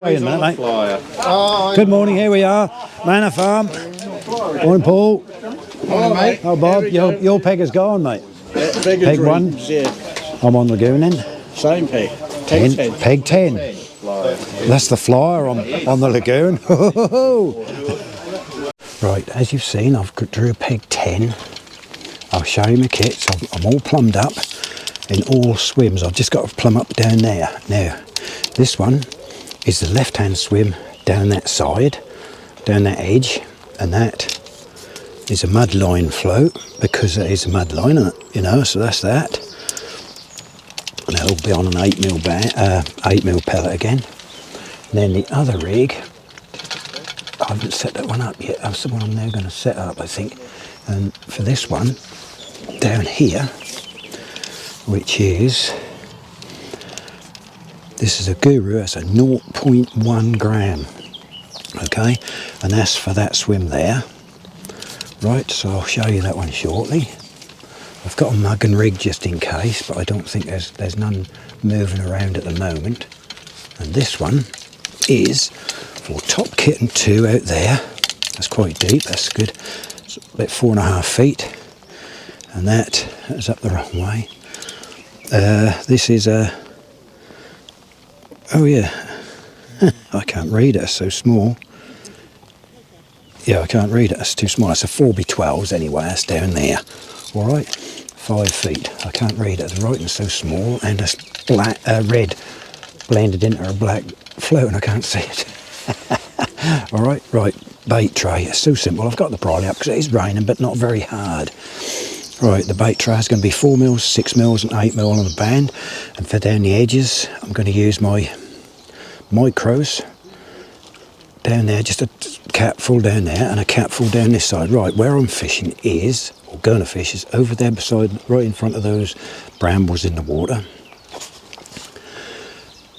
Wait a minute, mate. Good morning, here we are, Manor Farm. Morning, Paul. Morning, mate. Oh, Bob, your peg is gone, mate. Peg 1. Yeah. I'm on lagoon then. Same peg. Peg 10. Peg 10. That's the flyer on the lagoon. Right, as you've seen, I've drew peg 10. I'll show you my kits. I'm all plumbed up in all swims. I've just got to plumb up down there. Now, this one is the left-hand swim down that side, down that edge, and that is a mud line float because it is a mud line, you know, so that's that. And it'll be on an 8mm pellet again. And then the other rig, I haven't set that one up yet. That's the one I'm now going to set up, I think. And for this one, down here, which is, this is a Guru, that's a 0.1 gram, okay, and that's for that swim there. Right, so I'll show you that one shortly. I've got a mug and rig just in case, but I don't think there's none moving around at the moment. And this one is for top kitten 2 out there. That's quite deep, that's good. It's about 4.5 feet, and that is up the wrong way. This is a, oh yeah, I can't read it, it's so small. Yeah, I can't read it, it's too small. It's a 4x12s anyway, that's down there. Alright, 5 feet. I can't read it, the writing's so small, and it's black, red blended into a black float, and I can't see it. Alright, right, bait tray. It's so simple. I've got the brolly up because it is raining, but not very hard. Right, the bait tray is going to be 4mm, 6mm and 8mm on the band, and for down the edges I'm going to use my micros down there, just a capful down there and a capful down this side. Right, where I'm fishing is, or going to fish, is over there beside, right in front of those brambles in the water.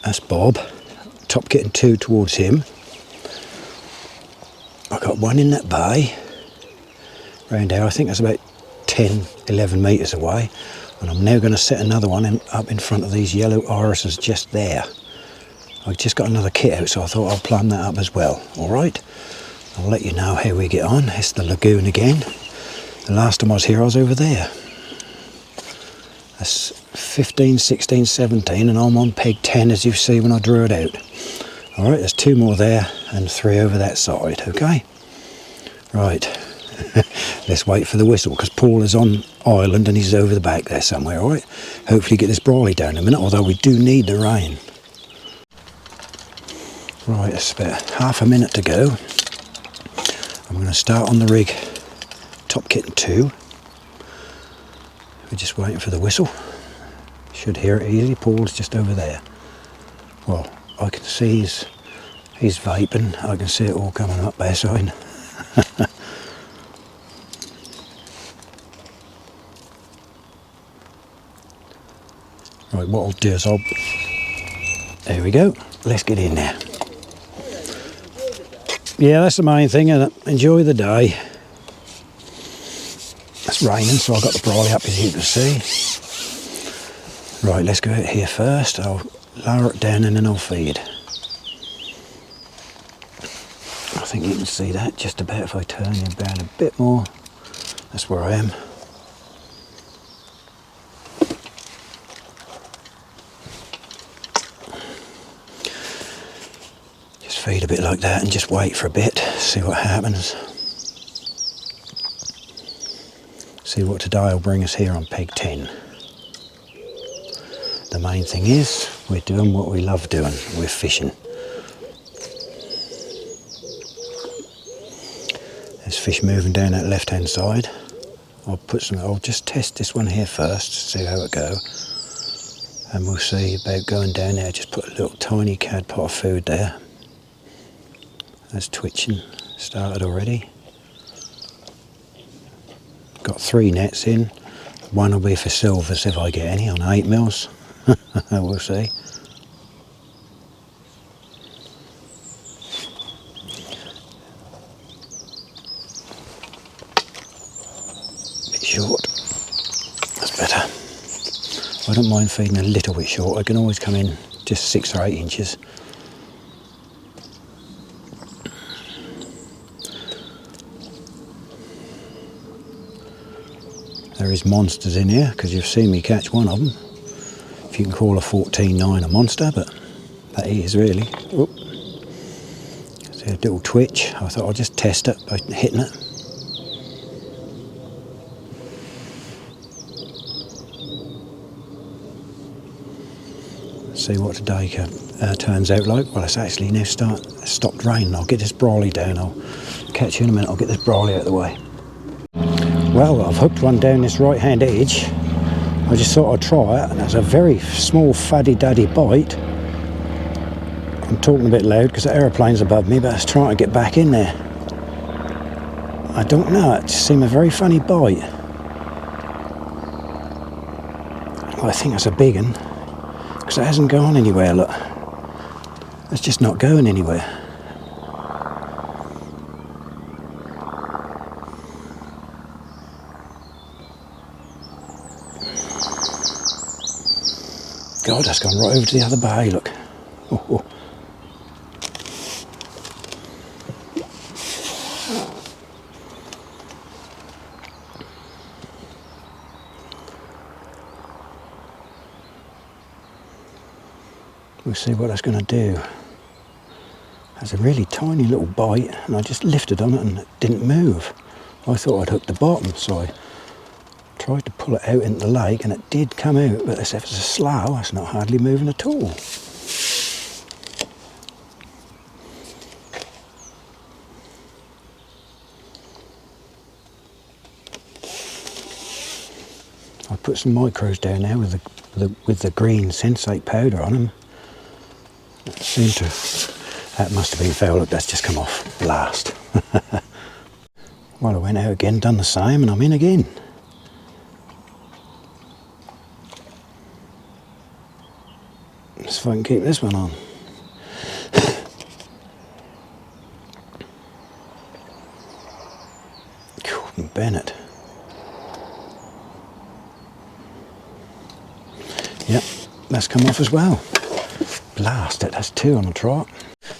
That's Bob, top kitten 2 towards him. I've got one in that bay round there, I think that's about 10-11 metres away, and I'm now going to set another one up in front of these yellow irises just there. I've just got another kit out, so I thought I'll plumb that up as well. Alright, I'll let you know how we get on. It's the lagoon again. The last time I was here I was over there. That's 15, 16, 17, and I'm on peg 10 as you see when I drew it out. Alright, there's 2 more there and 3 over that side, okay? Right. Let's wait for the whistle because Paul is on island and he's over the back there somewhere, alright? Hopefully get this brolly down in a minute, although we do need the rain. Right, it's about half a minute to go. I'm going to start on the rig, top kitten 2. We're just waiting for the whistle. Should hear it easy. Paul's just over there. Well, I can see he's vaping. I can see it all coming up there side. Right, what I'll do is there we go, let's get in there. Yeah, that's the main thing, and enjoy the day. It's raining, so I've got the brolly up as you can see. Right, let's go out here first. I'll lower it down and then I'll feed. I think you can see that just about if I turn you down a bit more. That's where I am. Feed a bit like that and just wait for a bit, see what happens. See what today will bring us here on peg 10. The main thing is we're doing what we love doing, we're fishing. There's fish moving down that left hand side. I'll just test this one here first, see how it goes. And we'll see about going down there. Just put a little tiny cad pot of food there. That's twitching, started already. Got 3 nets in. One will be for silvers if I get any on 8mm. We'll see. Bit short. That's better. I don't mind feeding a little bit short. I can always come in just 6 or 8 inches. There is monsters in here, because you've seen me catch one of them. If you can call a 14.9 a monster, but that is really. Oop. See a little twitch. I thought I'd just test it by hitting it. See what today turns out like. Well, it's actually now stopped raining. I'll get this brolly down. I'll catch you in a minute. I'll get this brolly out of the way. Well, I've hooked one down this right hand edge. I just thought I'd try it, and it's a very small fuddy-duddy bite. I'm talking a bit loud because the aeroplane's above me, but it's trying to get back in there. I don't know, it just seemed a very funny bite. Well, I think it's a big one, because it hasn't gone anywhere, look. It's just not going anywhere. God, that's gone right over to the other bay, look. Oh, oh. We'll see what that's going to do. That's a really tiny little bite, and I just lifted on it and it didn't move. I thought I'd hooked the bottom, so I tried to pull it out into the lake, and it did come out, but as if it's a slough, it's not hardly moving at all. I put some micros down there with the green sensate powder on them. That must have been foul. Look, that's just come off. Blast. Well, I went out again, done the same, and I'm in again. Let's see if I can keep this one on. Bennett. Yep, that's come off as well. Blast it, that's 2 on the trot.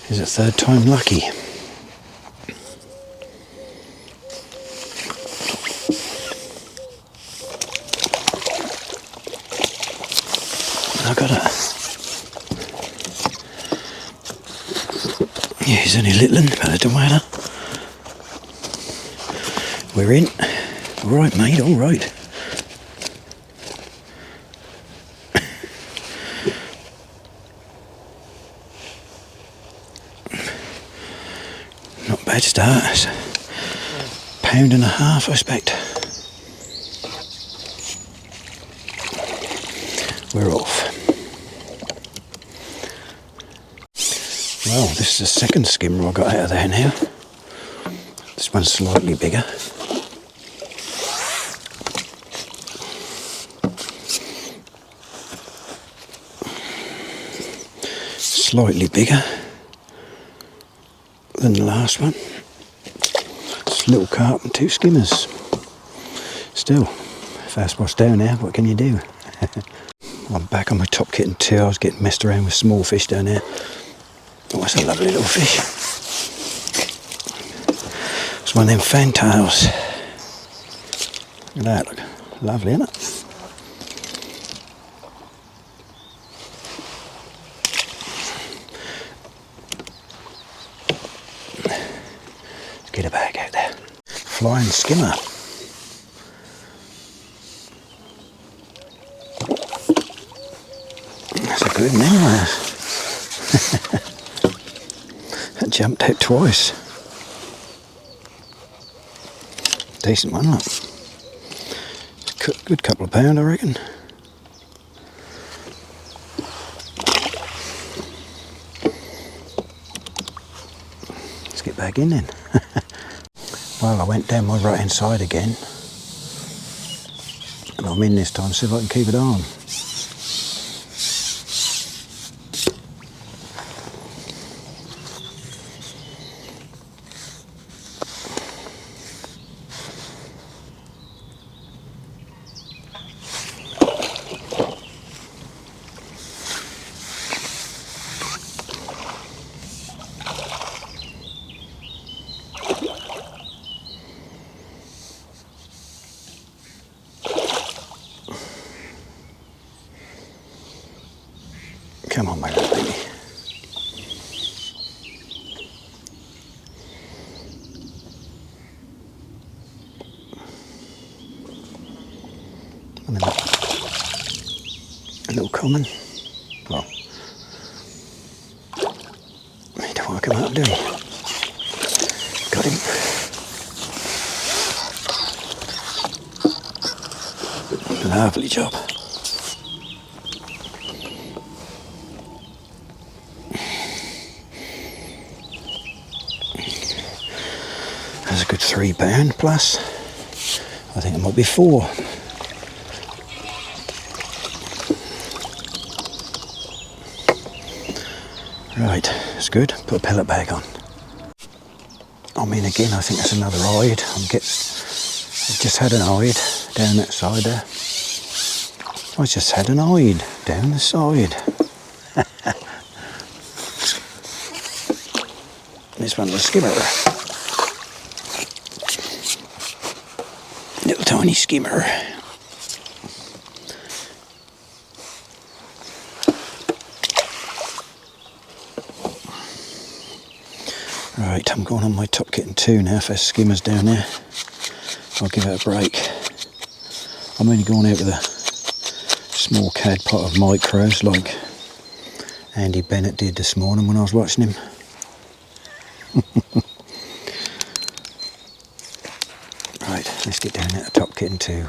Is it 3rd time lucky? I got it. Yeah, he's only littling, but it don't matter. We're in. All right, mate, all right. Not bad start. It's £1.5, I expect. We're off. Well, this is the second skimmer I got out of there now. This one's slightly bigger. Slightly bigger than the last one. It's a little carp and 2 skimmers. Still, if that's what's down there, what can you do? I'm back on my top kitten too. I was getting messed around with small fish down there. Oh, that's a lovely little fish. It's one of them fantails. Look at that, look. Lovely, isn't it? Let's get a bag out there. Flying skimmer. That's a good one anyway. That jumped out twice. Decent one, look. Good couple of pound, I reckon. Let's get back in then. Well, I went down my right hand side again, and I'm in this time, see if I can keep it on. common. Well, he don't want to come up, do he? Got him. Lovely job. That's a good £3 plus. I think it might be 4. Right, that's good. Put a pellet bag on. I mean, again, I think that's another hide. I've just had an hide down that side there. I just had an hide down the side. This one was a skimmer. Little tiny skimmer. Right, I'm going on my top kitten 2 now. If there's skimmers down there, I'll give it a break. I'm only going out with a small cad pot of micros like Andy Bennett did this morning when I was watching him. Right, let's get down there to top kitten 2.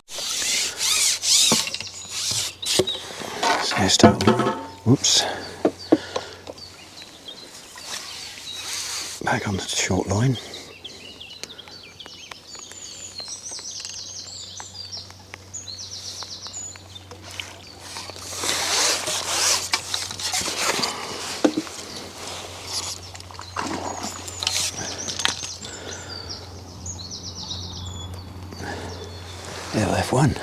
So let's start. Whoops. Back on the short line. LF1.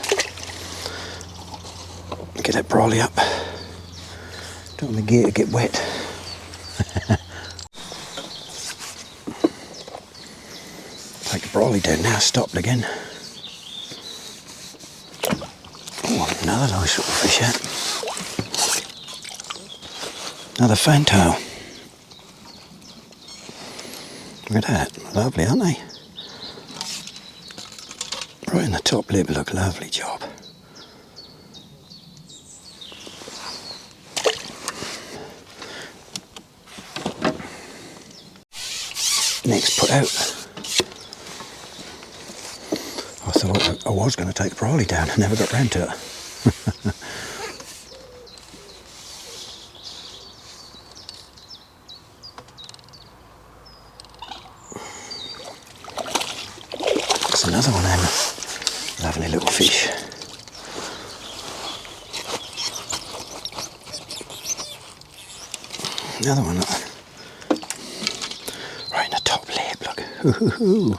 Get that brolly up. Don't want the gear to get wet. Take the brolly down now, stopped again. Oh, another nice little fish out. Another fantail. Look at that, lovely, aren't they? Right in the top lip, look, lovely job. Next put out. I thought I was going to take the brolly down, I never got round to it. That's another one of them lovely little fish. Another one, look. Right in the top lip, look. Hoo-hoo-hoo.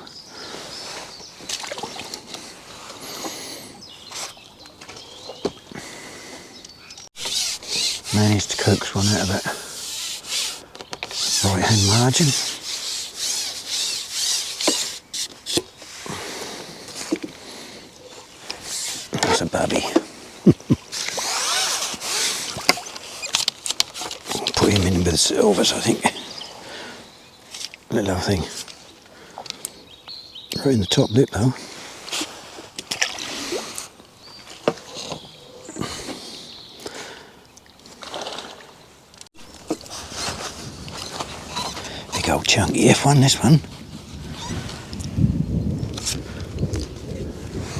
Managed to coax one out of that right hand margin. That's a babby. Put him in with the silvers, I think. Little thing. Right in the top lip though. Big old chunky F1, this one.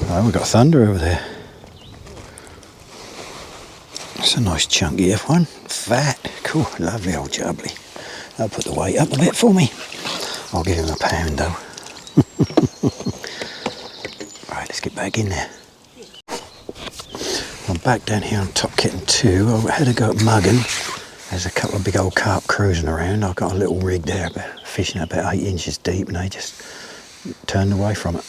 Oh, we've got thunder over there. It's a nice chunky F1. Fat. Cool. Lovely old jubbly. That'll put the weight up a bit for me. I'll give him a pound though. Right, let's get back in there. I'm back down here on top kitten 2. I had to go up mugging. There's a couple of big old carp cruising around. I've got a little rig there, fishing about 8 inches deep, and they just turned away from it.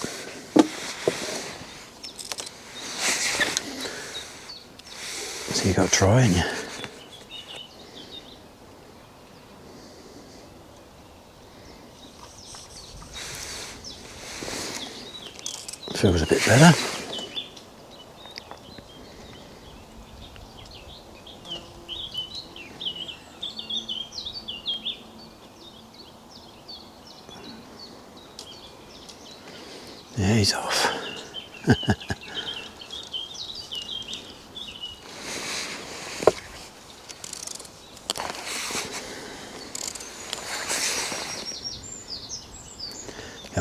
So you got to try, ain't you? Feels a bit better. Yeah, he's off.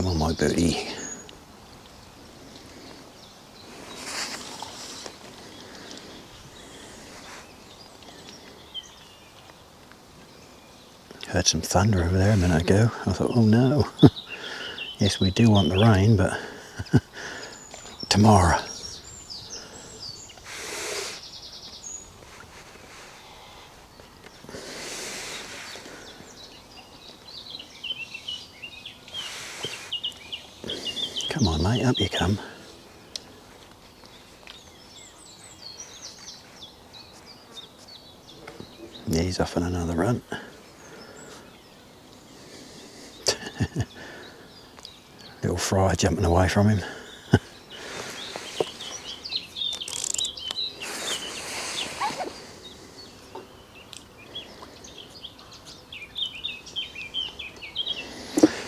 Come on, my booty. Heard some thunder over there a minute ago. I thought, oh no. Yes, we do want the rain, but tomorrow. Come on, mate, up you come. Yeah, he's off on another run. Little fry jumping away from him.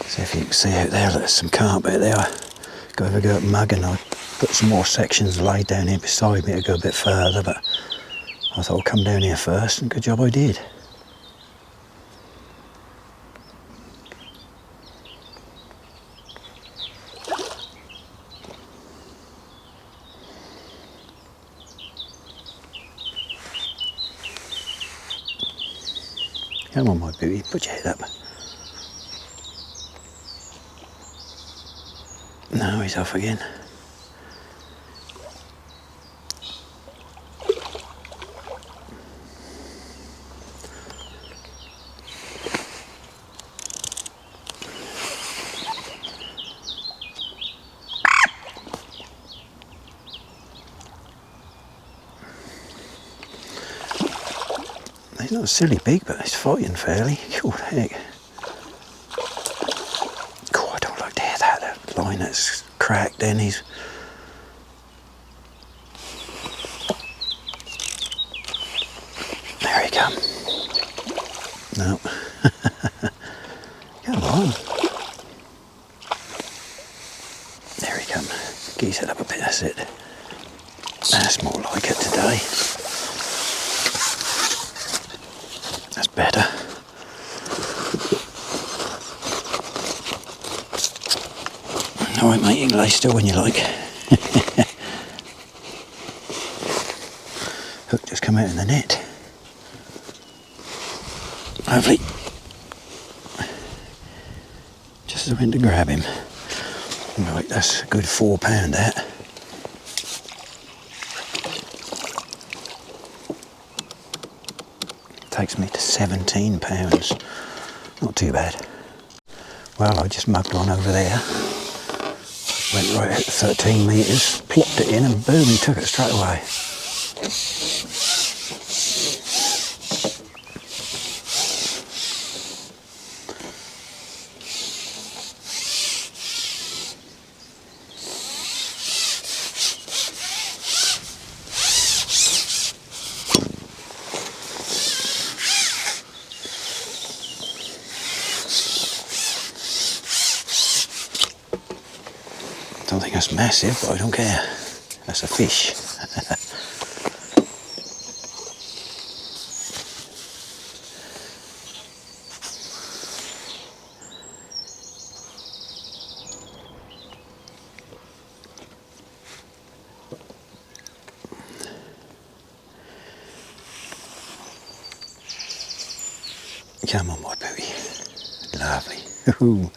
So if you can see out there, there's some carp out there. Go over, go up mugging. I put some more sections laid down here beside me to go a bit further, but I thought I'd come down here first, and good job I did. Come on, my beauty, put your head up. No, he's off again. He's not silly big, but he's fighting fairly. God, heck. God, I don't like to hear that. That line that's cracked then. He's... There he comes. No. Come on. There he comes. Geese it up a bit, that's it. That's more like it today. That's better. Alright mate, you can lay still when you like. Hook just come out in the net. Hopefully. Just as I went to grab him. Right, that's a good £4 that. Takes me to £17. Not too bad. Well, I just mugged one over there. Went right at 13 metres, plopped it in and boom, he took it straight away. I don't think that's massive, but I don't care. That's a fish. Come on, my booty. Lovely. Ooh.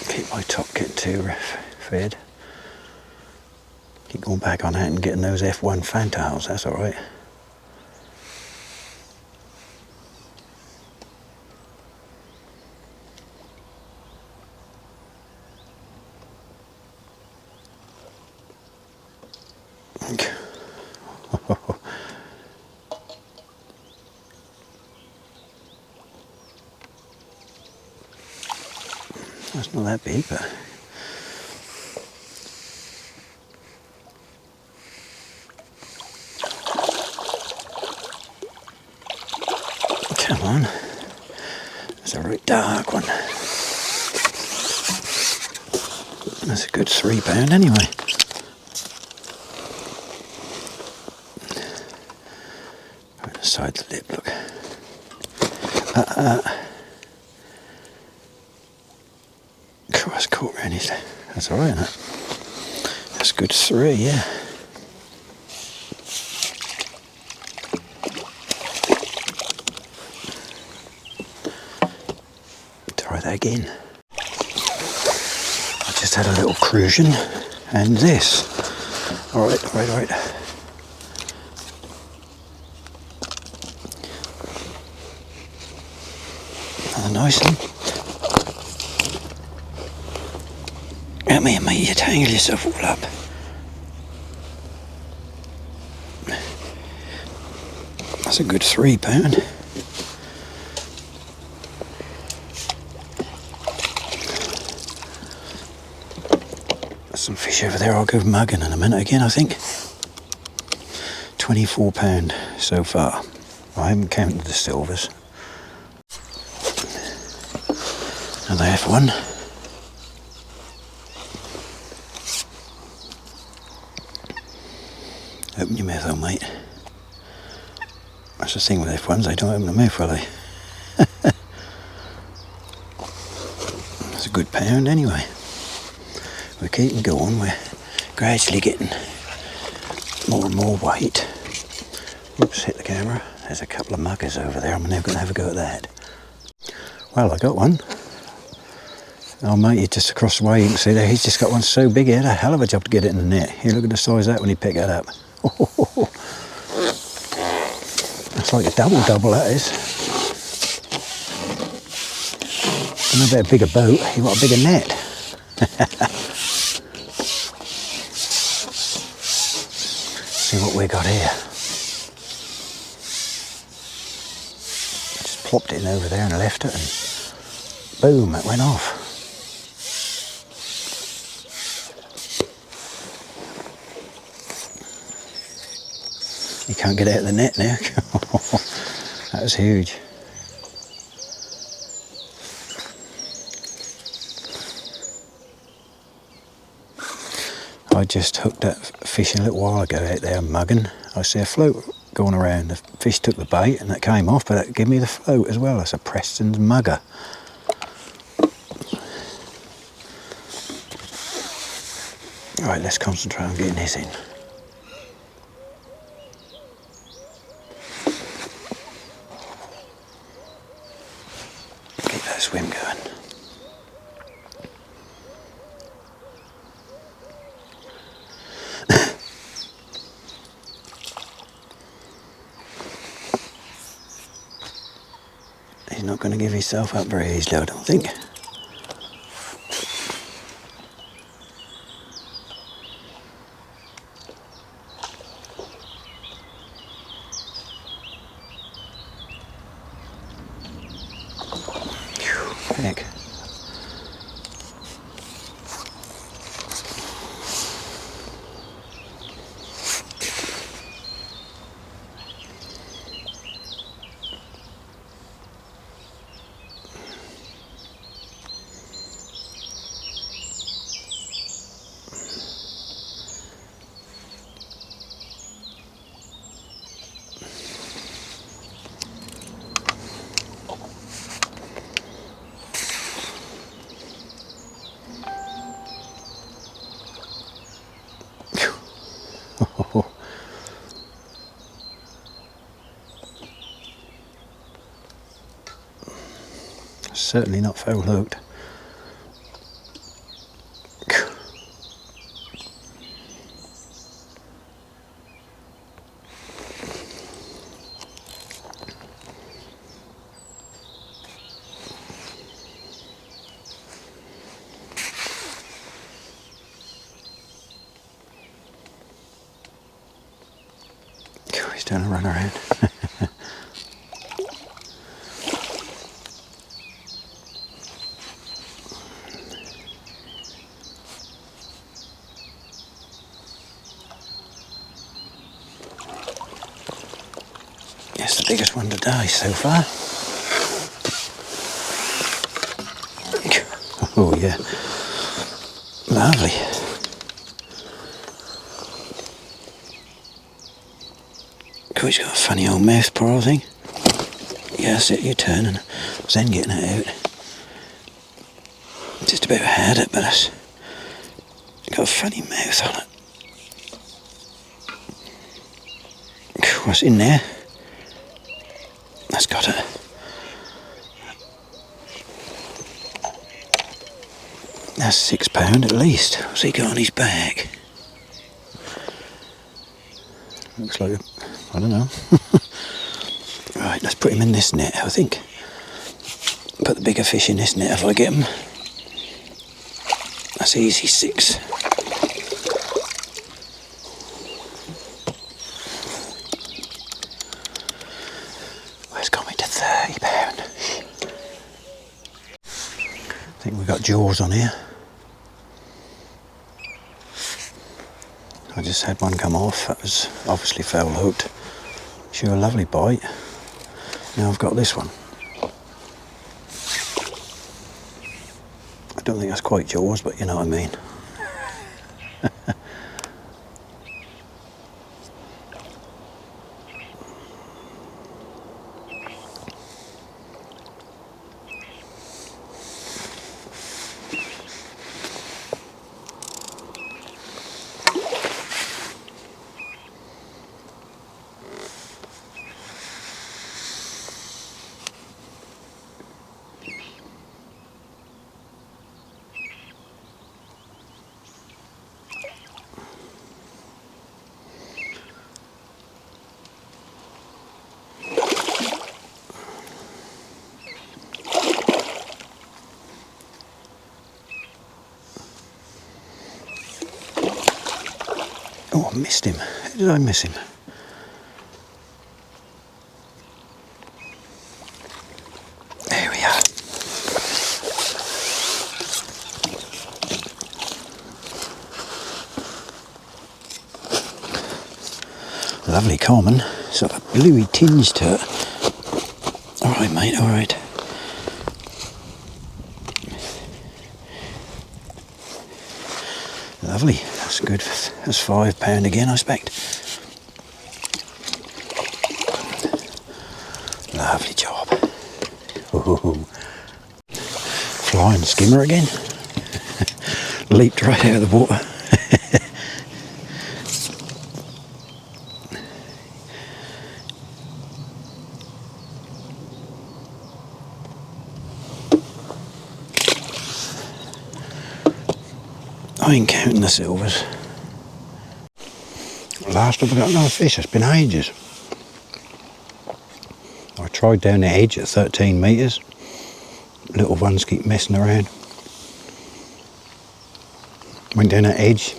Keep my top kit too fed. Keep going back on that and getting those F1 fantails, that's alright. That's not that big, but come on. That's a right dark one. That's a good £3 anyway. inside the lip, look. Christ, caught around his. That's alright, isn't it? That's a good 3, yeah. Try that again. I just had a little crusion, and this. Alright. Another nice one. Come here, mate, you tangle yourself all up. That's a good £3. There's some fish over there. I'll go mugging in a minute again, I think. £24 so far. I haven't counted the silvers. Another F1. Open your mouth, though, mate. That's the thing with F1s, they don't open their mouth, will they? That's a good £1 anyway. We're keeping going, we're gradually getting more and more weight. Whoops, hit the camera. There's a couple of muggers over there, I'm never going to have a go at that. Well, I got one. Oh mate, you're just across the way, you can see there, he's just got one so big, he had a hell of a job to get it in the net. Here, look at the size of that when he picked that up. That's like a double, that is. And a bit of bigger boat, you want a bigger net. See what we got here. Just plopped it in over there and left it, and boom, it went off. You can't get out of the net now. That was huge. I just hooked that fish a little while ago out there mugging. I see a float going around. The fish took the bait and that came off, but it gave me the float as well. That's a Preston's mugger. Right, let's concentrate on getting this in. Keep that swim going. He's not going to give himself up very easily, I don't think. Heck. Certainly not foul hooked. He's doing a run around. It's the biggest one today so far. Oh yeah, lovely. Oh, he's got a funny old mouth, poor old thing. Yeah, that's it, you turn, and I was then getting it out. Just about had it, but it's got a funny mouth on it. What's in there? That's got it. That's £6 at least. What's he got on his back? Looks like I don't know. Right, let's put him in this net, I think. Put the bigger fish in this net if I get them. That's easy, 6. Where's got me to £30? I think we've got jaws on here. I just had one come off. That was obviously foul hooked. Sure, a lovely bite. Now I've got this one. I don't think that's quite jaws, but you know what I mean. Oh, I missed him. How did I miss him? There we are. Lovely common. Sort of a bluey tinge to it. Alright, mate, alright. Lovely. That's good. That's £5 again, I expect. Lovely job. Ooh. Flying skimmer again. Leaped right out of the water. I ain't counting the silvers. Last I've got another fish, it's been ages. I tried down the edge at 13 metres. Little ones keep messing around. Went down that edge.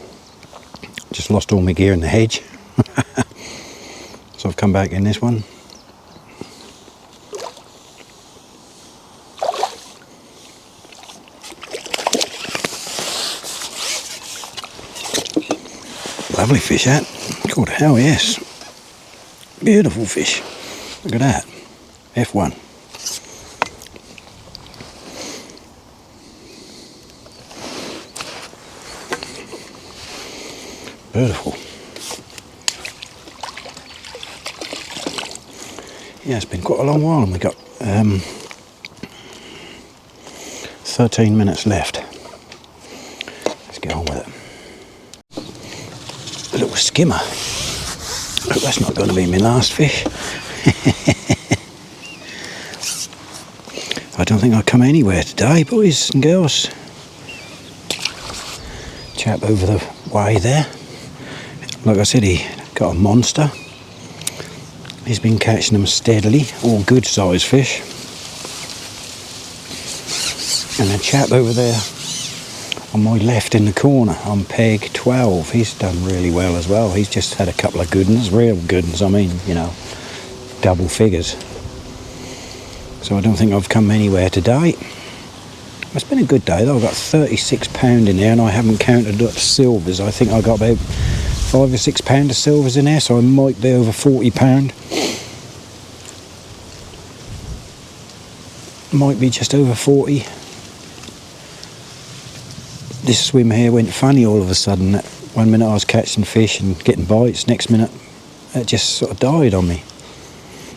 Just lost all my gear in the hedge. So I've come back in this one. Lovely fish, that. Good hell, yes. Beautiful fish. Look at that. F1. Beautiful. Yeah, it's been quite a long while and we got 13 minutes left. Let's get on with it. A little skimmer. Hope that's not going to be my last fish. I don't think I'll come anywhere today, boys and girls. Chap over the way there. Like I said, he got a monster. He's been catching them steadily, all good sized fish. And a chap over there on my left in the corner on peg 12, he's done really well as well. He's just had a couple of good ones, real good ones, I mean, you know, double figures. So I don't think I've come anywhere today. It's been a good day though. I've got £36 in there and I haven't counted up silvers. I think I got about £5 or £6 of silvers in there, so I might be over £40. Might be just over 40. This swim here went funny all of a sudden. One minute I was catching fish and getting bites, next minute it just sort of died on me.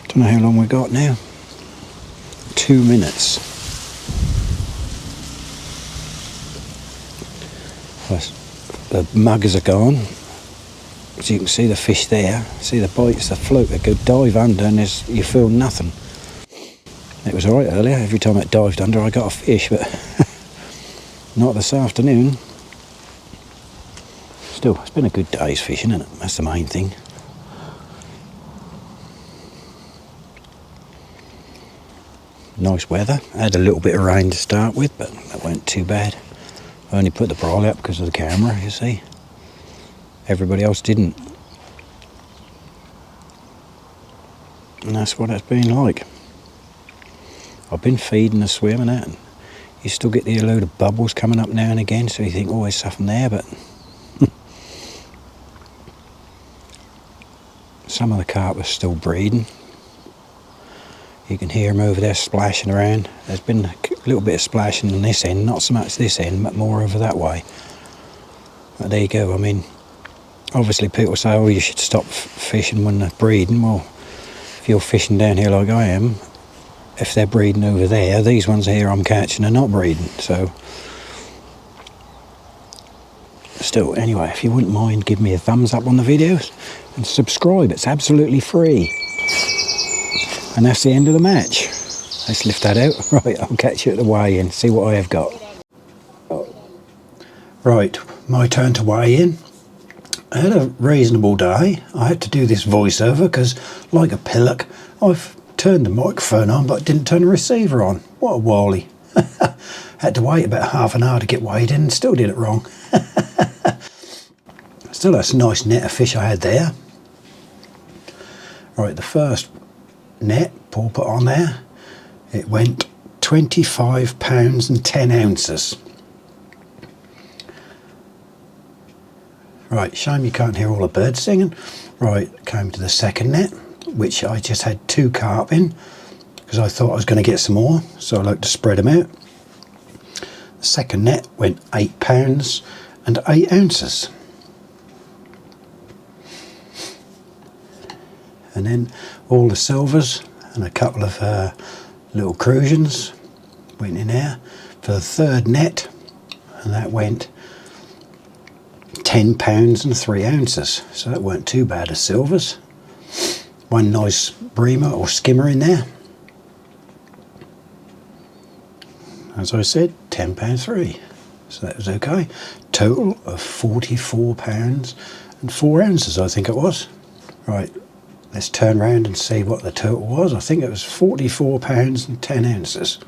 Don't know how long we got now. 2 minutes. The muggers are gone. So you can see the fish there. See the bites, the float, they go dive under and you feel nothing. It was alright earlier. Every time it dived under I got a fish, but not this afternoon. Still, it's been a good day's fishing, isn't it? That's the main thing. Nice weather. I had a little bit of rain to start with, but that wasn't too bad. I only put the brolly up because of the camera, you see. Everybody else didn't. And that's what it's been like. I've been feeding the swim and that, and you still get the load of bubbles coming up now and again, so you think, oh, there's something there, but some of the carp are still breeding. You can hear them over there splashing around. There's been a little bit of splashing on this end, not so much this end, but more over that way. But there you go. I mean, obviously people say, oh, you should stop fishing when they're breeding. Well, if you're fishing down here like I am, if they're breeding over there, these ones here I'm catching are not breeding. So, still, anyway, if you wouldn't mind, give me a thumbs up on the videos and subscribe. It's absolutely free. And that's the end of the match. Let's lift that out. Right, I'll catch you at the weigh in, see what I have got. Right, my turn to weigh in. I had a reasonable day. I had to do this voiceover because, like a pillock, I've turned the microphone on but didn't turn the receiver on. What a wally. Had to wait about half an hour to get weighed in and still did it wrong. Still, that's a nice net of fish I had there. Right, the first net Paul put on there, it went 25 pounds and 10 ounces. Right, shame you can't hear all the birds singing. Right, came to the second net, which I just had 2 carp in because I thought I was going to get some more, so I like to spread them out. The second net went 8 pounds and 8 ounces. And then all the silvers and a couple of little crusions went in there for the third net, and that went 10 pounds and 3 ounces. So that weren't too bad of silvers. One nice breamer or skimmer in there. As I said, £10.3. So that was okay. Total of 44 pounds and 4 ounces, I think it was. Right. Let's turn around and see what the total was. I think it was 44 pounds and 10 ounces.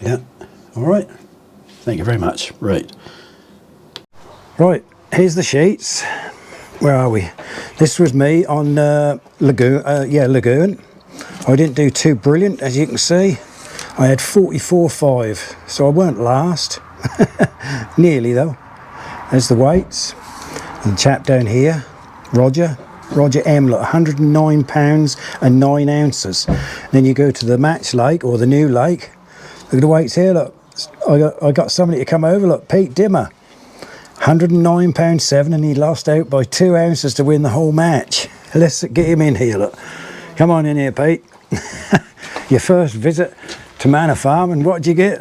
Yeah, all right. Thank you very much. Right. Right, here's the sheets. Where are we? This was me on Lagoon. Lagoon. I didn't do too brilliant, as you can see. I had 44.5, so I weren't last. Nearly, though. There's the weights. And the chap down here, Roger M, look, 109 pounds and 9 ounces. Then you go to the match lake or the new lake. Look at the weights here. Look, I got somebody to come over. Look, Pete Dimmer, 109 pounds 7, and he lost out by 2 ounces to win the whole match. Let's get him in here. Look, come on in here, Pete. Your first visit to Manor Farm, and what did you get?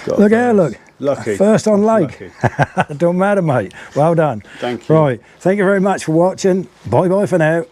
Look here, look. Lucky. First on lake. Don't matter, mate. Well done. Thank you. Right. Thank you very much for watching. Bye bye for now.